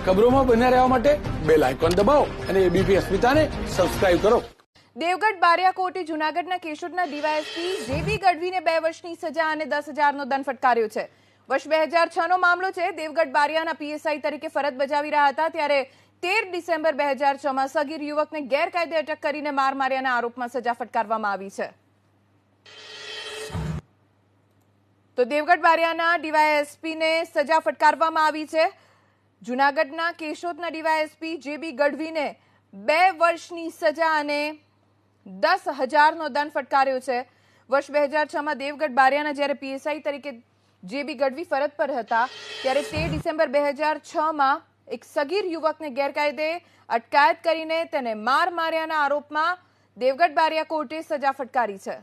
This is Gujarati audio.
ખબરોમાં બન્યા રહેવા માટે બેલ આઇકોન દબાવો અને એબીપી અસ્મિતાને સબસ્ક્રાઇબ કરો। દેવગઢ બારિયા કોર્ટે જૂનાગઢના કેશોદના ડીવાયએસપી જેબી ગઢવીને 2 વર્ષની સજા અને 10,000નો દંડ ફટકાર્યો છે। વર્ષ 2006નો મામલો છે। દેવગઢ બારિયાના પીએસઆઈ તરીકે ફરજ બજાવી રહ્યા હતા ત્યારે 13 ડિસેમ્બર 2006માં સગીર યુવકને ગેરકાયદે અટક કરીને માર માર્યાના આરોપમાં સજા ફટકારવામાં આવી છે। તો દેવગઢ બારિયાના ડીવાયએસપીને સજા ફટકારવામાં આવી છે। જૂનાગઢના કેશોદના ડીવાયએસપી જેબી ગઢવીને 2 વર્ષની સજા અને 10,000નો દંડ ફટકાર્યો છે। વર્ષ 2006માં દેવગઢ બારિયાના જ્યારે પીએસઆઈ તરીકે જેબી ગઢવી ફરજ પર હતા ત્યારે 13 ડિસેમ્બર 2006માં એક સગીર યુવકને ગેરકાયદે અટકાયત કરીને તેને માર માર્યાના આરોપમાં દેવગઢ બારિયા કોર્ટે સજા ફટકારી છે।